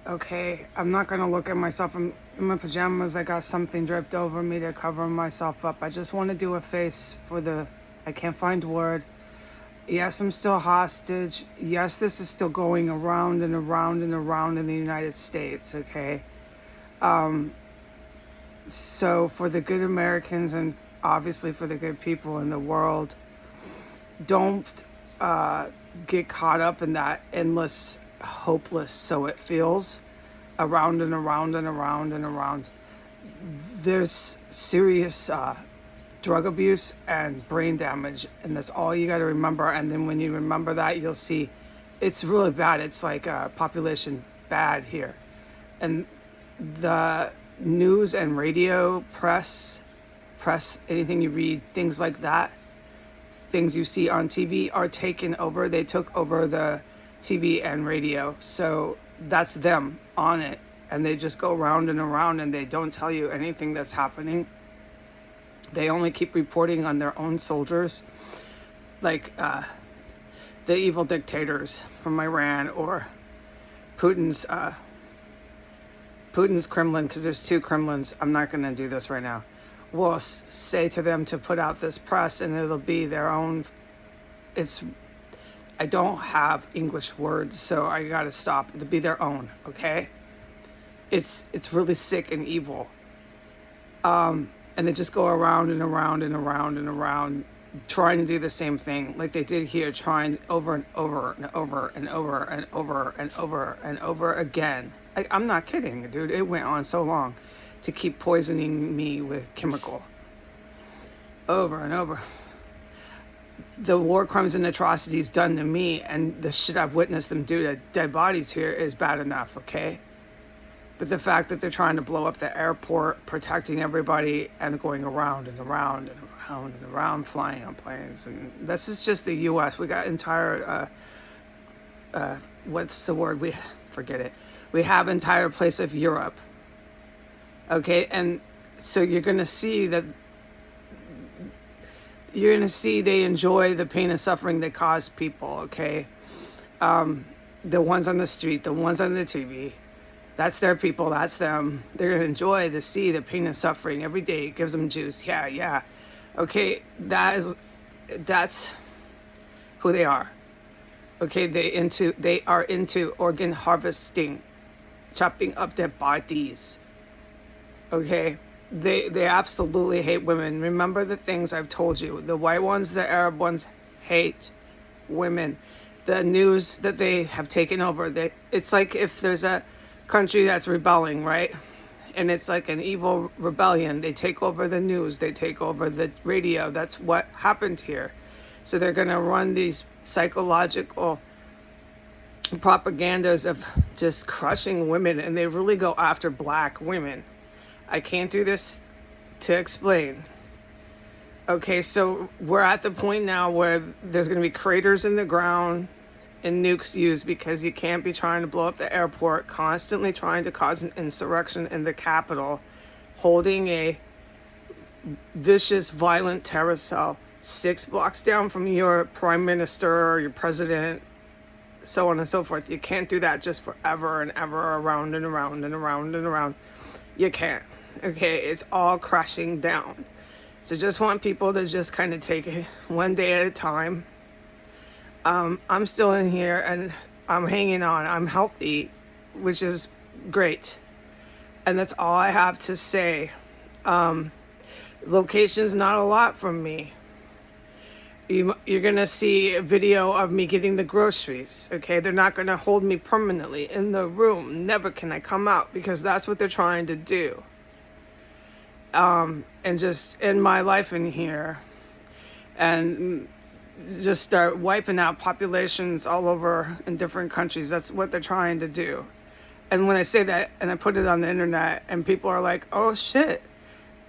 Okay, I'm not gonna look at myself in my pajamas. I got something draped over me to cover myself up. I just want to do a face for the. I can't find word. Yes, I'm still hostage. Yes, this is still going around and around and around in the United States. Okay, so for the good Americans and obviously for the good people in the world, don't get caught up in that endless, hopeless. So it feels around and around and around and around. There's serious drug abuse and brain damage, and that's all you got to remember. And then when you remember that, you'll see it's really bad. It's like population bad here, and the news and radio, press, anything you read, things like that, things you see on TV are taken over. They took over the TV and radio, so that's them on it, and they just go around and around, and they don't tell you anything that's happening. They only keep reporting on their own soldiers, like the evil dictators from Iran or Putin's Putin's Kremlin, because there's two Kremlins. I'm not going to do this right now. Will say to them to put out this press, and it'll be their own. It's I don't have English words, so I got to stop. It'll be their own. Okay, it's really sick and evil. And they just go around and around and around and around, trying to do the same thing like they did here, trying over and over and over and over and over and over and over again. I'm not kidding, dude. It went on so long to keep poisoning me with chemical over and over. The war crimes and atrocities done to me and the shit I've witnessed them do to dead bodies here is bad enough, okay? But the fact that they're trying to blow up the airport, protecting everybody, and going around and around and around and around, flying on planes, and this is just the U.S. We got entire, what's the word? Forget it. We have entire place of Europe. Okay, and so you're gonna see that. You're gonna see they enjoy the pain and suffering they cause people. Okay, the ones on the street, the ones on the TV. That's their people. That's them. They're going to enjoy the pain and suffering every day. It gives them juice. Yeah, yeah. Okay, that's who they are. Okay, they are into organ harvesting, chopping up dead bodies. Okay, they absolutely hate women. Remember the things I've told you. The white ones, the Arab ones hate women. The news that they have taken over. It's like if there's a country that's rebelling, right? And it's like an evil rebellion. They take over the news, they take over the radio. That's what happened here. So they're going to run these psychological propagandas of just crushing women, and they really go after black women. I can't do this to explain. Okay, so we're at the point now where there's going to be craters in the ground and nukes used, because you can't be trying to blow up the airport, constantly trying to cause an insurrection in the capital, holding a vicious, violent terror cell 6 blocks down from your prime minister or your president, so on and so forth. You can't do that just forever and ever, around and around and around and around. You can't. Okay, it's all crashing down. So just want people to just kind of take it one day at a time. I'm still in here and I'm hanging on. I'm healthy, which is great. And that's all I have to say. Location's not a lot from me. You're going to see a video of me getting the groceries, okay? They're not going to hold me permanently in the room. Never can I come out, because that's what they're trying to do. And just end my life in here. And just start wiping out populations all over in different countries. That's what they're trying to do. And when I say that and I put it on the internet and people are like, oh shit.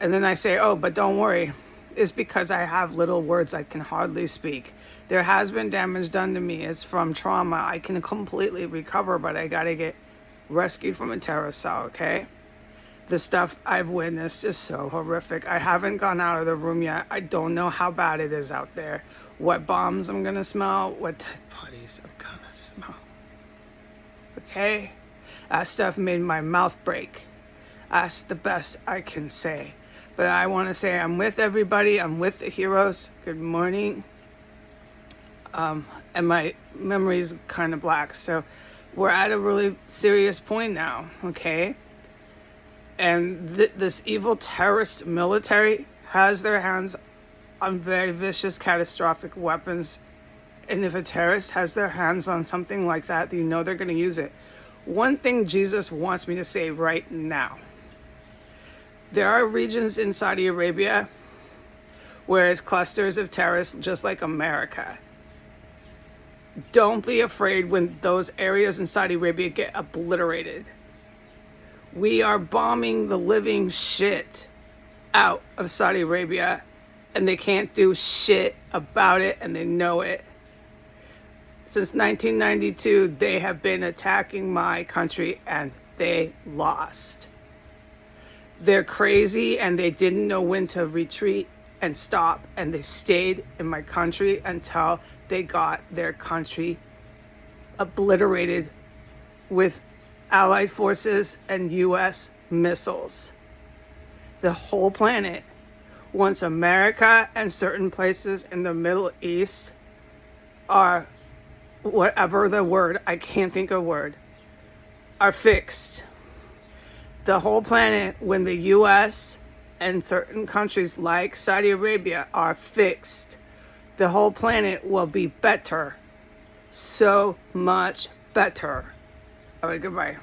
And then I say, oh, but don't worry. It's because I have little words I can hardly speak. There has been damage done to me. It's from trauma. I can completely recover, but I gotta get rescued from a terror cell, okay? The stuff I've witnessed is so horrific. I haven't gone out of the room yet. I don't know how bad it is out there. What bombs I'm gonna smell, what dead bodies I'm gonna smell. Okay? That stuff made my mouth break. That's the best I can say. But I want to say I'm with everybody. I'm with the heroes. Good morning. And my memory is kind of black. So we're at a really serious point now, okay? And this evil terrorist military has their hands on very vicious, catastrophic weapons. And if a terrorist has their hands on something like that, you know they're going to use it. One thing Jesus wants me to say right now. There are regions in Saudi Arabia where it's clusters of terrorists just like America. Don't be afraid when those areas in Saudi Arabia get obliterated. We are bombing the living shit out of Saudi Arabia, and they can't do shit about it, and they know it. Since 1992, they have been attacking my country, and they lost. They're crazy, and they didn't know when to retreat and stop, and they stayed in my country until they got their country obliterated with Allied forces and U.S. missiles. The whole planet, once America and certain places in the Middle East are, whatever the word, I can't think of a word, are fixed. The whole planet, when the U.S. and certain countries like Saudi Arabia are fixed, the whole planet will be better. So much better. All right, goodbye.